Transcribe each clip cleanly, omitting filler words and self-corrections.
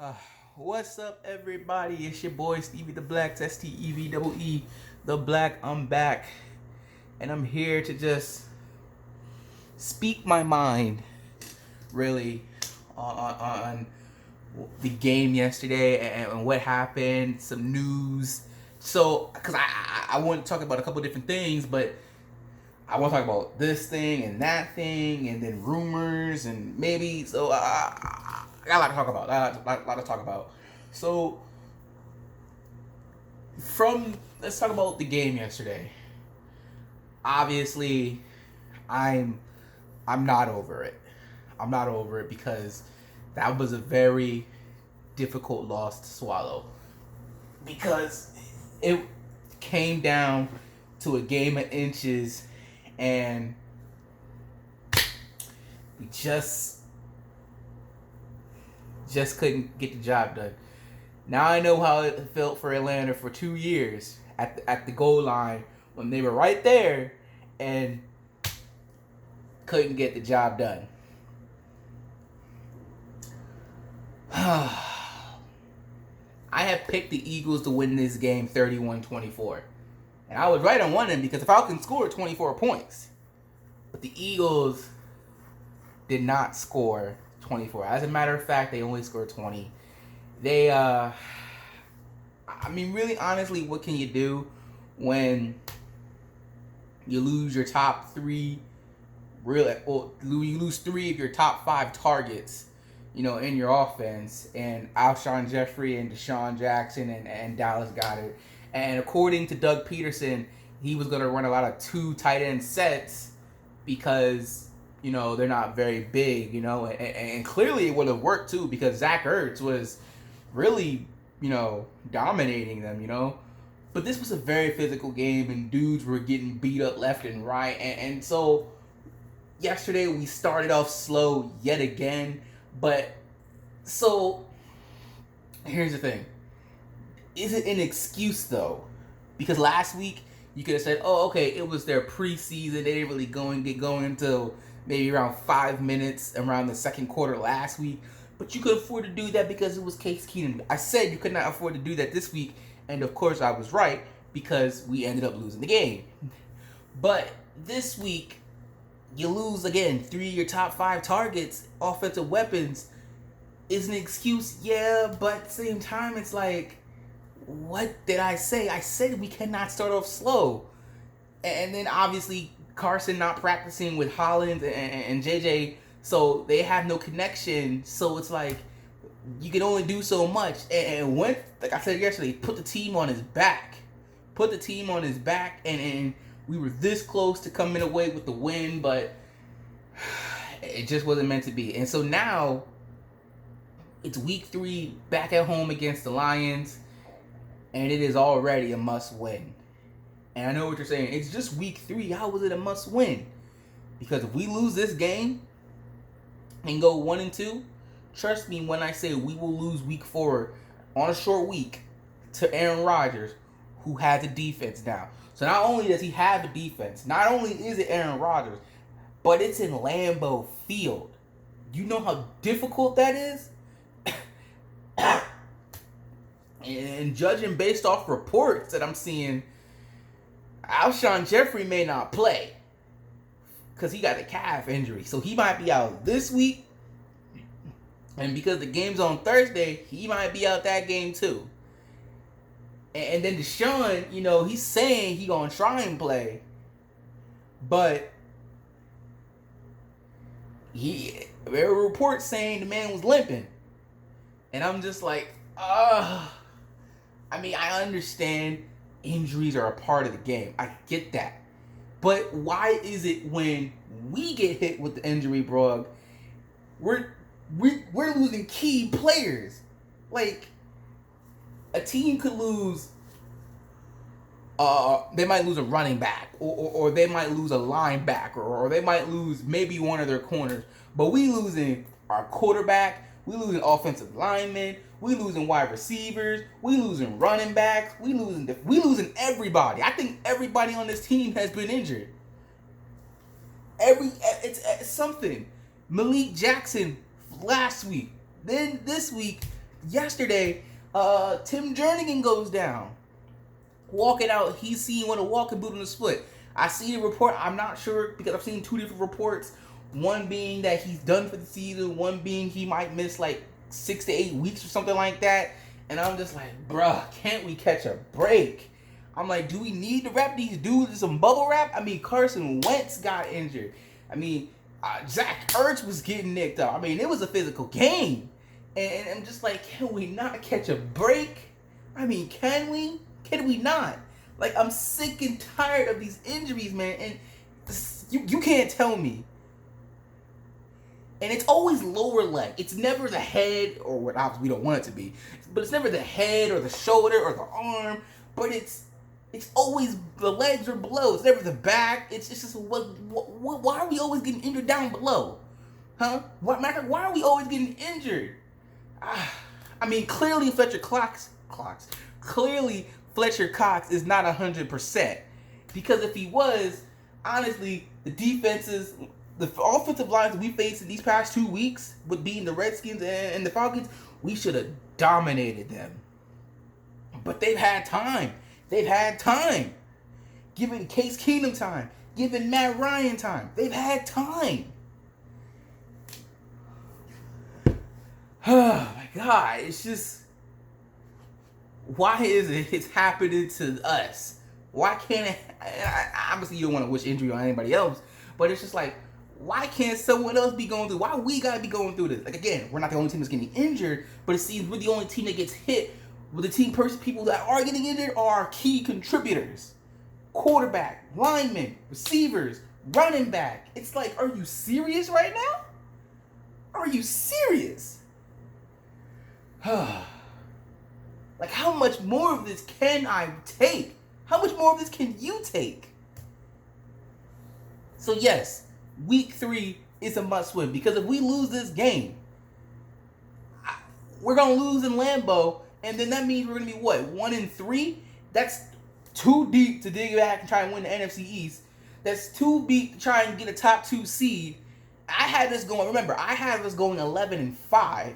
Uh, what's up, everybody? It's your boy Stevie the Black, STEVEE, the Black. I'm back, and I'm here to just speak my mind, really, on the game yesterday and what happened, some news. So, because I want to talk about a couple different things, but I want to talk about this thing and that thing, and then rumors, and maybe. So, I got a lot to talk about. A lot to talk about. So, let's talk about the game yesterday. Obviously, I'm I'm not over it. I'm not over it because that was a very difficult loss to swallow. Because it came down to a game of inches, and we just couldn't get the job done. Now I know how it felt for Atlanta for 2 years at the goal line when they were right there and couldn't get the job done. I have picked the Eagles to win this game 31-24. And I was right on one end because the Falcons scored 24 points. But the Eagles did not score 24. As a matter of fact, they only scored 20. They, I mean, really, honestly, what can you do when you lose your top three? You lose three of your top five targets, in your offense, and Alshon Jeffrey and Deshaun Jackson and Dallas Goedert. And according to Doug Peterson, he was going to run a lot of two tight end sets because, they're not very big, and clearly it would have worked too because Zach Ertz was really, dominating them. But this was a very physical game, and dudes were getting beat up left and right. And so yesterday we started off slow yet again. But so here's the thing. Is it an excuse though? Because last week you could have said, oh, okay, it was their preseason. They didn't really get going until maybe around 5 minutes around the second quarter last week. But you could afford to do that because it was Case Keenum. I said you could not afford to do that this week. And of course I was right because we ended up losing the game. But this week, you lose again 3 of your top 5 targets, offensive weapons, is an excuse, yeah, but at the same time, it's like, what did I say? I said we cannot start off slow. And then obviously Carson not practicing with Hollins and JJ, so they have no connection. So it's like you can only do so much. And when, like I said yesterday, put the team on his back. And we were this close to coming away with the win, but it just wasn't meant to be. And so now it's week 3 back at home against the Lions, and it is already a must win. And I know what you're saying. It's just week 3. How was it a must win? Because if we lose this game and go 1-2, trust me when I say we will lose week 4 on a short week to Aaron Rodgers, who has a defense now. So not only does he have a defense, not only is it Aaron Rodgers, but it's in Lambeau Field. You know how difficult that is? And judging based off reports that I'm seeing, Alshon Jeffrey may not play because he got a calf injury. So he might be out this week. And because the game's on Thursday, he might be out that game too. And then Deshaun, he's saying he gonna try and play, but there were reports saying the man was limping, and I'm just like, I mean, I understand injuries are a part of the game. I get that, but why is it when we get hit with the injury bug, we're losing key players? Like, a team could lose, they might lose a running back, or they might lose a linebacker, or they might lose maybe one of their corners. But we losing our quarterback, we losing offensive linemen, we losing wide receivers, we losing running backs, we losing everybody. I think everybody on this team has been injured. It's something. Malik Jackson last week, then this week Yesterday, Tim Jernigan goes down. Walking out, he's seen with a walking boot in his foot. I see the report. I'm not sure because I've seen two different reports. One being that he's done for the season. One being he might miss like 6 to 8 weeks or something like that. And I'm just like, bruh, can't we catch a break? I'm like, do we need to wrap these dudes in some bubble wrap? I mean, Carson Wentz got injured. I mean, Zach Ertz was getting nicked up. I mean, it was a physical game. And I'm just like, can we not catch a break? I mean, can we? Can we not? Like, I'm sick and tired of these injuries, man. And you can't tell me. And it's always lower leg. It's never the head, or what obviously we don't want it to be. But it's never the head or the shoulder or the arm. But it's always the legs or below. It's never the back. It's just why are we always getting injured down below? Huh? Why are we always getting injured? I mean, clearly Fletcher Cox. Clearly Fletcher Cox is not 100%. Because if he was, honestly, the offensive lines we faced in these past 2 weeks, with being the Redskins and the Falcons, we should have dominated them. But they've had time. Giving Case Keenum time. Giving Matt Ryan time. They've had time. Oh my God. It's just, why is it's happening to us? Why can't it? Obviously, you don't want to wish injury on anybody else, but it's just like, why can't someone else be going through? Why we gotta be going through this? Like, again, we're not the only team that's getting injured, but it seems we're the only team that gets hit. With the people that are getting injured are key contributors: quarterback, linemen, receivers, running back. It's like, are you serious right now? Are you serious? Like, how much more of this can I take? How much more of this can you take? So yes, week 3 is a must win, because if we lose this game, we're gonna lose in Lambeau, and then that means we're gonna be what, 1-3? That's too deep to dig back and try and win the NFC East. That's too deep to try and get a top 2 seed. I had this going. Remember, I had this going 11-5.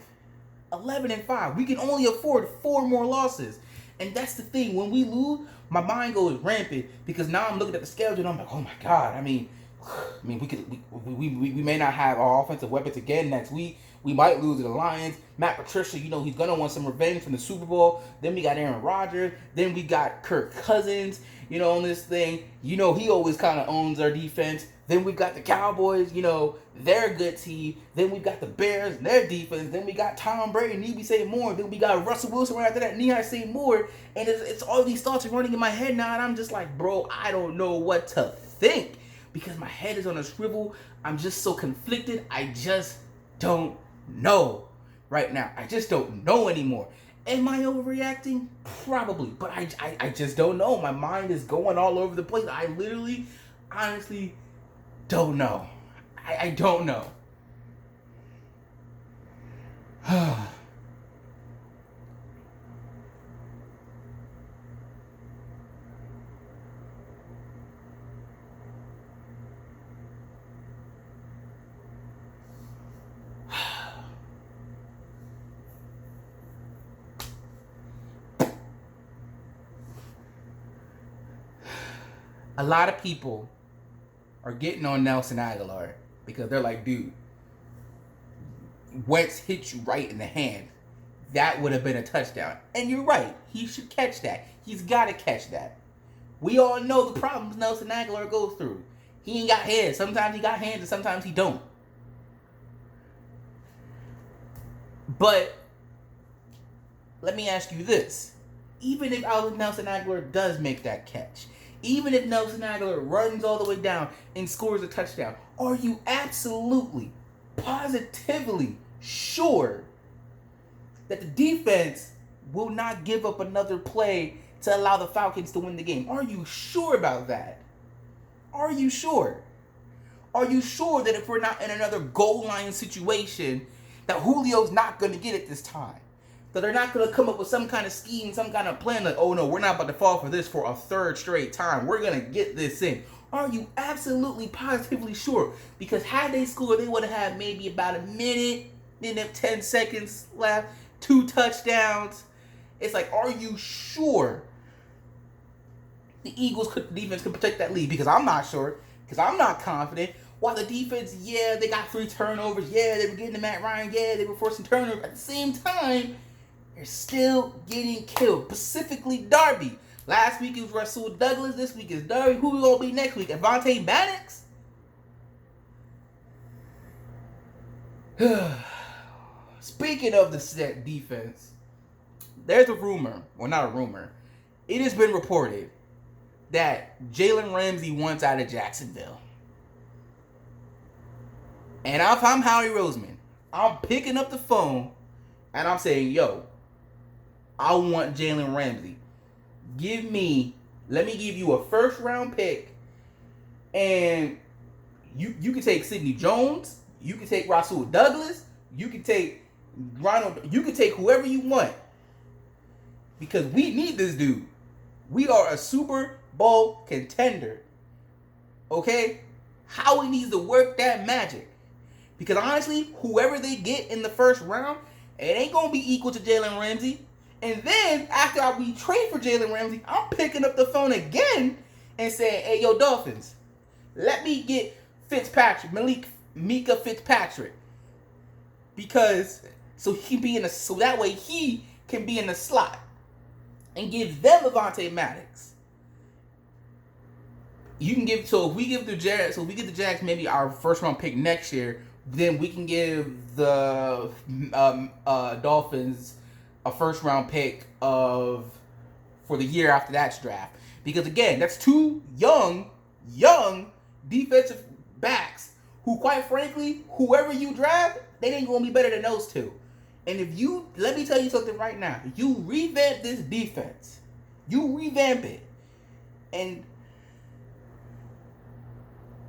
11-5. We can only afford 4 more losses, and that's the thing. When we lose, my mind goes rampant, because now I'm looking at the schedule and I'm like, oh my God. I mean, we may not have our offensive weapons again next week. We might lose to the Lions. Matt Patricia, he's gonna want some revenge from the Super Bowl. Then we got Aaron Rodgers. Then we got Kirk Cousins. On this thing. He always kind of owns our defense. Then we've got the Cowboys. They're a good team. Then we've got the Bears and their defense. Then we got Tom Brady and Neeby St. Moore. Then we got Russell Wilson right after that, Neeby St. Moore. And it's all these thoughts are running in my head now, and I'm just like, bro, I don't know what to think, because my head is on a swivel. I'm just so conflicted. I just don't know right now. I just don't know anymore. Am I overreacting? Probably, but I just don't know. My mind is going all over the place. I literally, honestly, don't know. I don't know. A lot of people are getting on Nelson Agholor because they're like, dude, Wentz hit you right in the hand. That would have been a touchdown. And you're right. He should catch that. He's got to catch that. We all know the problems Nelson Agholor goes through. He ain't got hands. Sometimes he got hands and sometimes he don't. But let me ask you this. Even if Nelson Agholor does make that catch, even if Nelson Agholor runs all the way down and scores a touchdown, are you absolutely, positively sure that the defense will not give up another play to allow the Falcons to win the game? Are you sure about that? Are you sure? Are you sure that if we're not in another goal line situation, that Julio's not going to get it this time? That they're not going to come up with some kind of scheme, some kind of plan, like, oh no, we're not about to fall for this for a 3rd straight time. We're going to get this in. Are you absolutely positively sure? Because had they scored, they would have had maybe about a minute and 10 seconds left. 2 touchdowns. It's like, are you sure the Eagles defense could protect that lead? Because I'm not sure. Because I'm not confident. While the defense, yeah, they got 3 turnovers. Yeah, they were getting to Matt Ryan. Yeah, they were forcing turnovers. At the same time, they're still getting killed. Specifically, Darby. Last week it was Rasul Douglas. This week is Darby. Who we gonna be next week? Avonte Maddox? Speaking of the set defense, there's a rumor. Well, not a rumor. It has been reported that Jalen Ramsey wants out of Jacksonville. And if I'm Howie Roseman, I'm picking up the phone and I'm saying, yo, I want Jalen Ramsey. Let me give you a first round pick, and you can take Sidney Jones, you can take Rasul Douglas, you can take Ronald, you can take whoever you want. Because we need this dude. We are a Super Bowl contender. Okay? Howie needs to work that magic. Because honestly, whoever they get in the first round, it ain't going to be equal to Jalen Ramsey. And then, after we trade for Jalen Ramsey, I'm picking up the phone again and saying, hey, yo, Dolphins, let me get Mika Fitzpatrick. Because, so that way he can be in the slot. And give them Avonte Maddox. If we give the Jags maybe our first round pick next year, then we can give the Dolphins a first round pick for the year after that draft. Because again, that's 2 young defensive backs who, quite frankly, whoever you draft, they ain't gonna be better than those 2. And let me tell you something right now. You revamp this defense. You revamp it.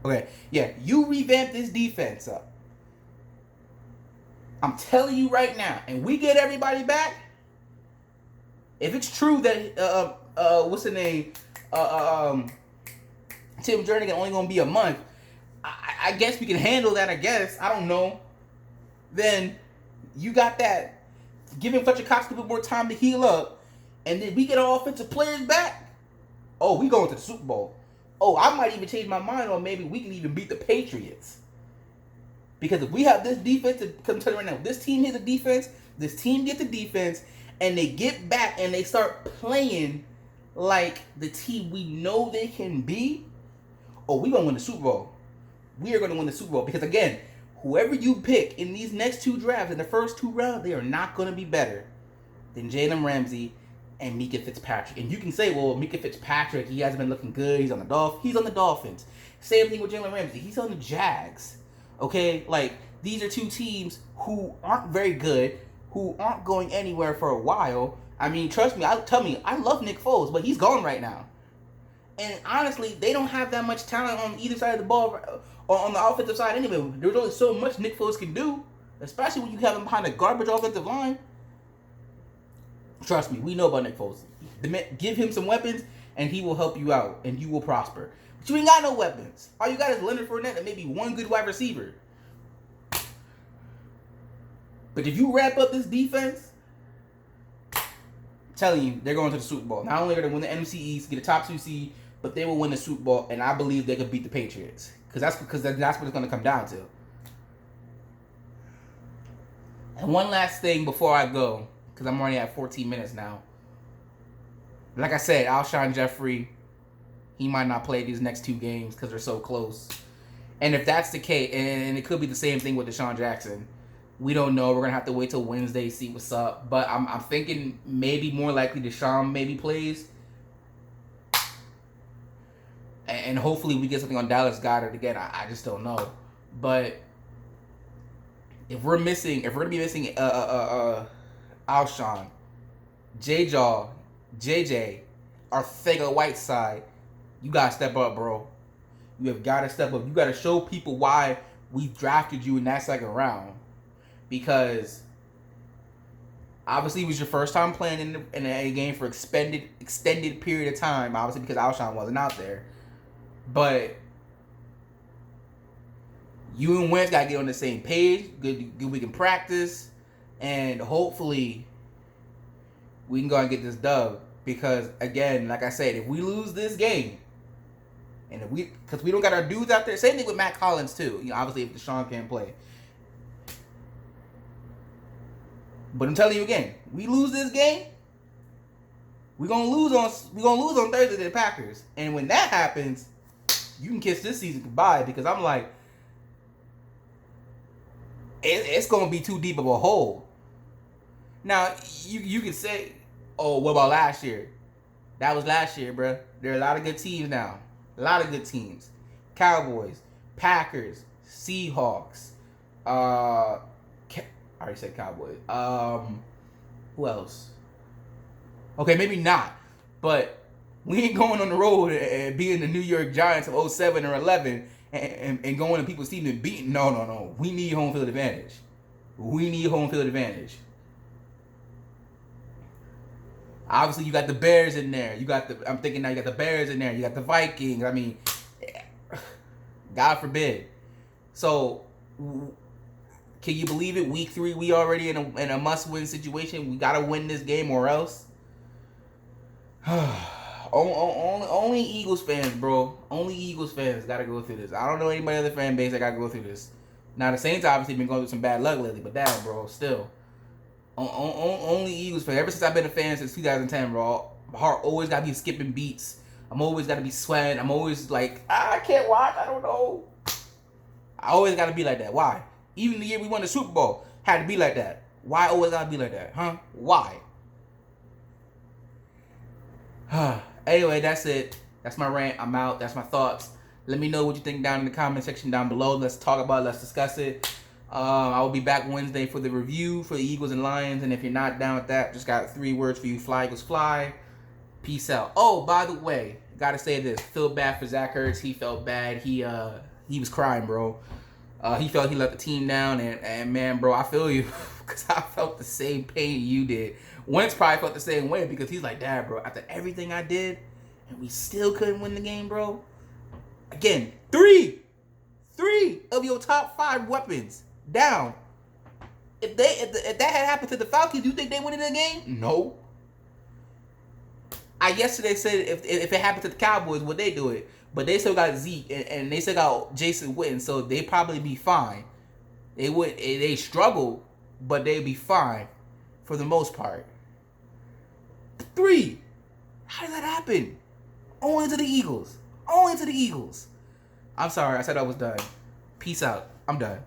You revamp this defense up. I'm telling you right now, and we get everybody back. If it's true that what's the name? Tim Jernigan only gonna be a month. I guess we can handle that. I guess I don't know. Then you got that. Give him Fletcher Cox a little bit more time to heal up, and then we get our offensive players back. Oh, we going to the Super Bowl. Oh, I might even change my mind on maybe we can even beat the Patriots. Because if we have this defense, I'm telling you right now, this team hits the defense, this team gets the defense, and they get back and they start playing like the team we know they can be, oh, we're going to win the Super Bowl. We are going to win the Super Bowl. Because again, whoever you pick in these next 2 drafts, in the first 2 rounds, they are not going to be better than Jalen Ramsey and Mika Fitzpatrick. And you can say, well, Mika Fitzpatrick, he hasn't been looking good. He's on the Dolphins. Same thing with Jalen Ramsey. He's on the Jags. Okay? Like, these are 2 teams who aren't very good, who aren't going anywhere for a while. I mean, trust me, I love Nick Foles, but he's gone right now. And honestly, they don't have that much talent on either side of the ball, or on the offensive side anyway. There's only so much Nick Foles can do, especially when you have him behind a garbage offensive line. Trust me, we know about Nick Foles. Give him some weapons, and he will help you out, and you will prosper. But you ain't got no weapons. All you got is Leonard Fournette and maybe one good wide receiver. But if you wrap up this defense, I'm telling you, they're going to the Super Bowl. Not only are they win the NFC East, get a top 2 seed, but they will win the Super Bowl, and I believe they could beat the Patriots. Because that's what it's going to come down to. And one last thing before I go, because I'm already at 14 minutes now. Like I said, Alshon Jeffrey, he might not play these next 2 games because they're so close. And if that's the case, and it could be the same thing with Deshaun Jackson, we don't know. We're going to have to wait till Wednesday, see what's up. But I'm thinking maybe more likely Deshaun maybe plays. And hopefully we get something on Dallas Goedert again. I just don't know. But if we're going to be missing Alshon, J-Jaw, JJ, Arcega-Whiteside, you got to step up, bro. You have got to step up. You got to show people why we drafted you in that second round. Because obviously it was your first time playing in a game for extended period of time. Obviously because Alshon wasn't out there. But you and Wentz got to get on the same page. Good we can practice. And hopefully we can go and get this dub. Because, again, like I said, if we lose this game, and if because we don't got our dudes out there, same thing with Matt Collins too. Obviously if Deshaun can't play. But I'm telling you again, we lose this game, we're gonna lose on Thursday to the Packers. And when that happens, you can kiss this season goodbye, because I'm like, it's gonna be too deep of a hole. Now you could say, oh, what about last year? That was last year, bro. There are a lot of good teams now. A lot of good teams. Cowboys, Packers, Seahawks. I already said Cowboys. Who else? Okay, maybe not. But we ain't going on the road and being the New York Giants of 07 or 11 and going to people's team and beating. No. We need home field advantage. We need home field advantage. Obviously, you got the Bears in there. I'm thinking now you got the Bears in there. You got the Vikings. I mean, God forbid. So, can you believe it? Week 3, we already in a must-win situation. We gotta win this game or else. Only Eagles fans, bro. Only Eagles fans gotta go through this. I don't know anybody other fan base that gotta go through this. Now the Saints obviously been going through some bad luck lately, but damn, bro, still. Only Eagles fan. Ever since I've been a fan since 2010, bro, my heart always got to be skipping beats. I'm always got to be sweating. I'm always like, I can't watch. I don't know. I always got to be like that. Why? Even the year we won the Super Bowl, had to be like that. Why always got to be like that? Huh? Why? Anyway, that's it. That's my rant. I'm out. That's my thoughts. Let me know what you think down in the comment section down below. Let's talk about it. Let's discuss it. I will be back Wednesday for the review for the Eagles and Lions. And if you're not down with that, just got 3 words for you. Fly, Eagles, fly. Peace out. Oh, by the way, gotta say this. Feel bad for Zach Ertz. He felt bad. He was crying, bro. He felt he let the team down. And man, bro, I feel you. Because I felt the same pain you did. Wentz probably felt the same way, because he's like, Dad, bro, after everything I did, and we still couldn't win the game, bro. Again, 3 of your top 5 weapons down. If that had happened to the Falcons, do you think they win in the game? No. I yesterday said if it happened to the Cowboys, would they do it? But they still got Zeke and they still got Jason Witten, so they probably be fine. They struggle, but they'd be fine for the most part. 3. How did that happen? Only to the Eagles. Only to the Eagles. I'm sorry. I said I was done. Peace out. I'm done.